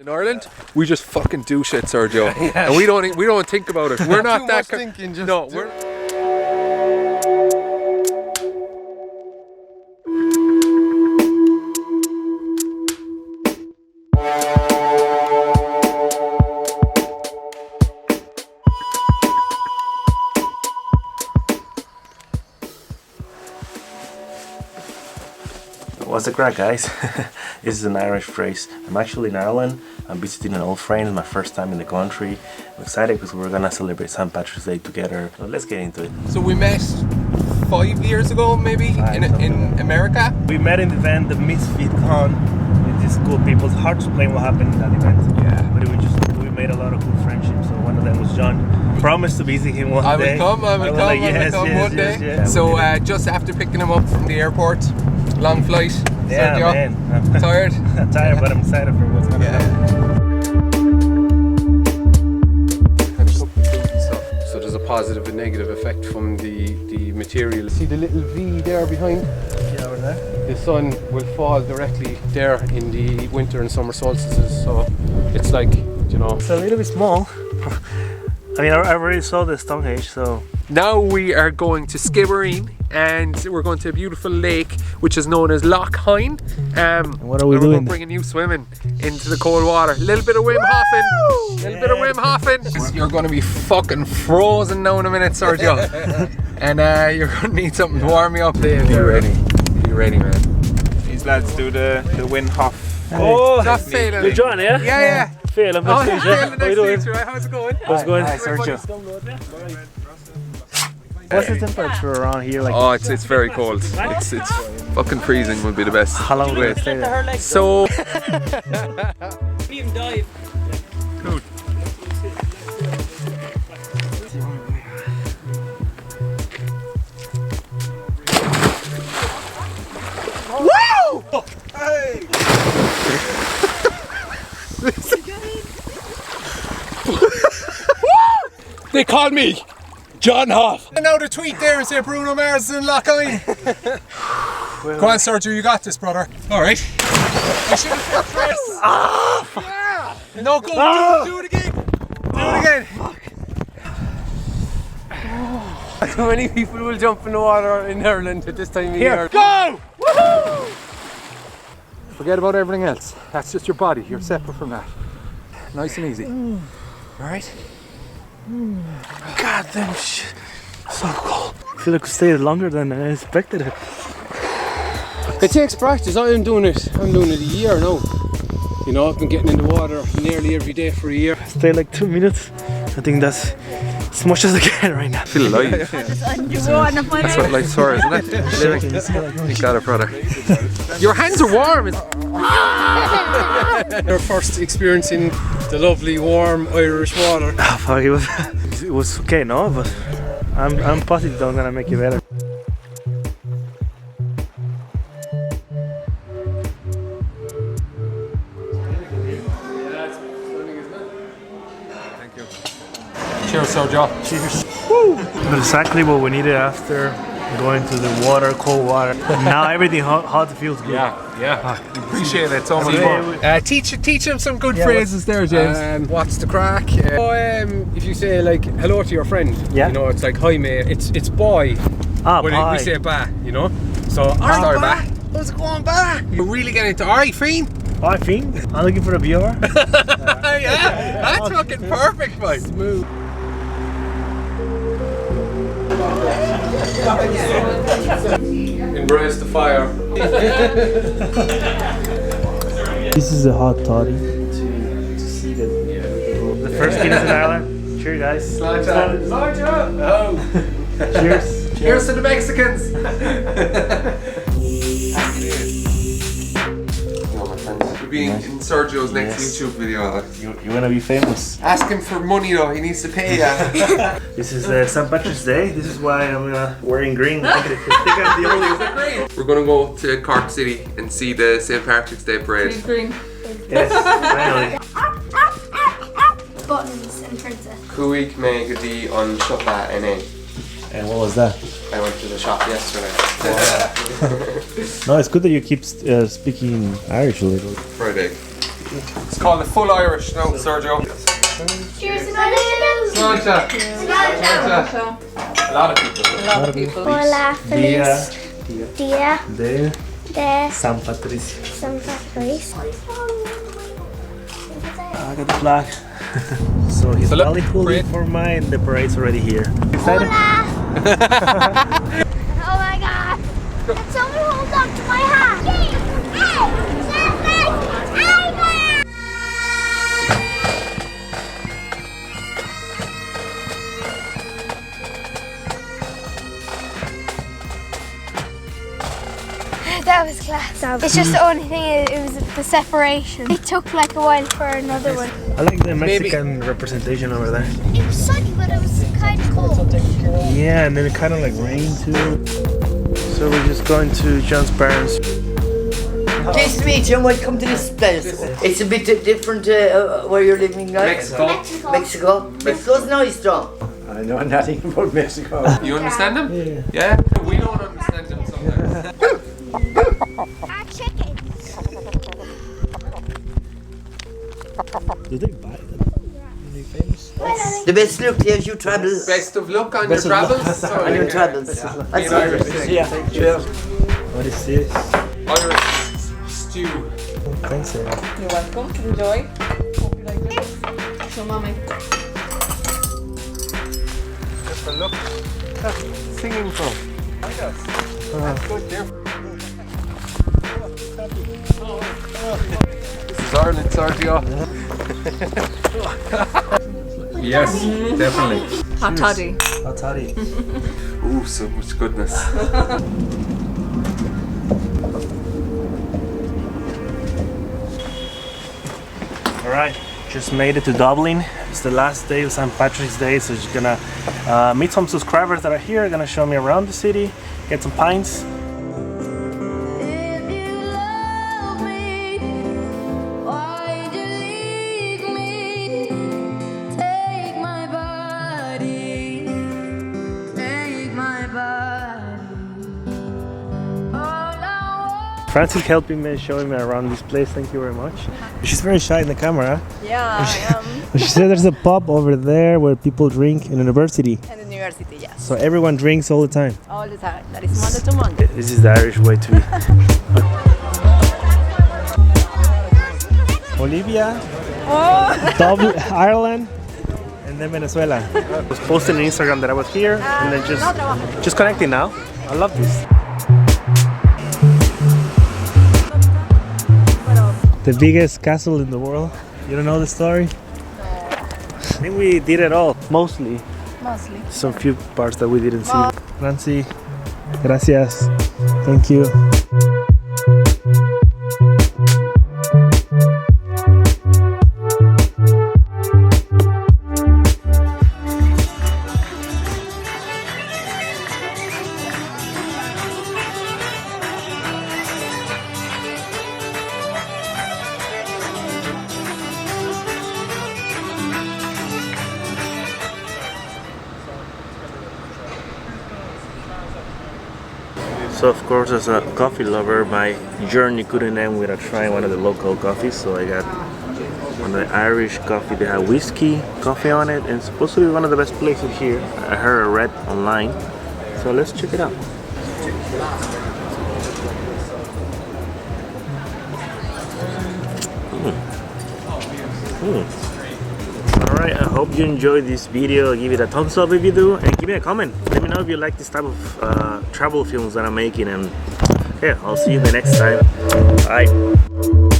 In Ireland, we just fucking do shit, Sergio, and we don't think about it. We're not that. No, we're. What's the crack, guys? This is an Irish phrase. I'm actually in Ireland. I'm visiting an old friend. It's my first time in the country. I'm excited because we're gonna celebrate St. Patrick's Day together. So let's get into it. So we met 5 years ago, maybe in America. We met in the event, the Misfit Con, with these cool people. It's hard to explain what happened in that event. Yeah. But we made a lot of cool friendships. So one of them was John. Promised to visit him one day. I will come one day. Yes. So just after picking him up from the airport. Long flight. Yeah, Sergio. man. I'm tired. I'm tired, but I'm excited for what's gonna happen. So there's a positive and negative effect from the material. See the little V there behind? Yeah, over there. The sun will fall directly there in the winter and summer solstices. So it's like, you know. It's a little bit small. I mean, I already saw the Stonehenge, so. Now we are going to Skibbereen and we're going to a beautiful lake which is known as Loch Hyne. What are we doing? We're bringing you swimming into the cold water. A little bit of Wim Hofing. Bit of Wim Hofing. You're going to be fucking frozen now in a minute, Sergio. And you're going to need something to warm you up. Be ready. Be ready, man. These lads do the Wim Hof. Oh, that's failing. You're John, yeah? Yeah. Failing. Oh, yeah, failing next to you, right? How's it going? How's it going? Hi, Sergio. What's the temperature around here? Like? Oh, it's very cold. It's fucking freezing would be the best. How long will it stay there? So. Even dive. Cool. Woo! Hey! They call me John Hoff. And now the tweet there and say Bruno Mars is in Loch Hyne. Go on, Sergio, you got this, brother. All right. I should have said Chris. Yeah. No, go. Do it again. Do it again. How many people will jump in the water in Ireland at this time of year? Go! Woohoo! Forget about everything else. That's just your body. You're separate from that. Nice and easy. All right. God damn shit. So cold. I feel like it stayed longer than I expected it. It takes practice. I'm doing it a year now. You know, I've been getting in the water nearly every day for a year. Stay like 2 minutes. I think that's as much as I can right now. I feel alive. That's what life's for, isn't it? Living. You got it, brother. Your hands are warm. Our first experiencing the lovely warm Irish water. Oh, fuck, it was okay, no? But I'm positive I'm gonna make it better. Thank you. Cheers, Sergio. Cheers. Woo! But exactly what we needed after going to the water, cold water. Now everything hot feels good. Yeah. Appreciate it so much more. Teach him some good phrases there, James. What's the crack? If you say like hello to your friend, you know, it's like hi mate. It's boy. Bye. We say ba, you know. So alright, ba. How's it going, ba? You're really getting into alright, Fiend. I think I'm looking for a viewer. Yeah, that's fucking perfect, mate. Smooth. Embrace the fire. This is a hot toddy to see the first Guinness in Ireland. Cheers, guys. Slide job. Oh. Cheers. Cheers to the Mexicans. You're being in Sergio's next YouTube video. You wanna be famous? Ask him for money though. He needs to pay ya. This is St. Patrick's Day. This is why I'm wearing green. I think I'm the only one. We're gonna go to Cork City and see the St. Patrick's Day parade. Green. Yes, finally. Buttons and princess. Cuig me go dtí an siopa NA. And what was that? I went to the shop yesterday. No, it's good that you keep speaking Irish a little. Friday. It's called the full Irish now, Sergio. Cheers, Sláinte. Sláinte. A lot of people. Hola, feliz dia de de San Patricio. San Patricio. I got the flag. So he's look, probably pulling parade. for mine. The parade's already here. Excited? Oh my god! Can someone hold on to my hat? That was class. It's just the only thing, it was the separation. It took like a while for another one. I like the Mexican representation over there. It was sunny, but it was kind of cold. Yeah, and then it kind of like rained too. So we're just going to John's parents. Nice to meet you and welcome to this place. It's a bit different where you're living, right? Mexico. Mexico's nice, though. I know nothing about Mexico. You understand them? Yeah. We don't understand them sometimes. Our chicken. Do they buy them? Are they famous? The best luck as you travel. Best of luck on your travels. On your travels. Be an Irish thing. Yeah. Cheers. What is this? Irish stew. Thanks, Sarah. You're welcome. Enjoy. Hope you like it. Show mommy. Just a look. Singing from. That's good, dear. This is Ireland, Sergio. Yes, definitely. Hot toddy. Hot toddy. Ooh, so much goodness. Alright, just made it to Dublin. It's the last day of St. Patrick's Day, so just gonna meet some subscribers that are here, gonna show me around the city, get some pints. Francis helping me, showing me around this place, thank you very much. She's very shy in the camera. Yeah, I am. She said there's a pub over there where people drink in the university. In the university, yes. So everyone drinks all the time. All the time. That is Monday to Monday. This is the Irish way to be. Bolivia, Dublin, Ireland, and then Venezuela. I was posting on Instagram that I was here and then just connecting now. I love this. The biggest castle in the world. You don't know the story? I think we did it all, mostly. Mostly. Some few parts that we didn't see. Nancy, gracias. Thank you. So of course, as a coffee lover, my journey couldn't end without trying one of the local coffees. So I got one of the Irish coffee. They have whiskey coffee on it, and it's supposed to be one of the best places here. I heard I read online, so let's check it out. Alright, I hope you enjoyed this video. Give it a thumbs up if you do, and give me a comment. Let me know if you like this type of travel films that I'm making, and yeah, I'll see you the next time. Bye.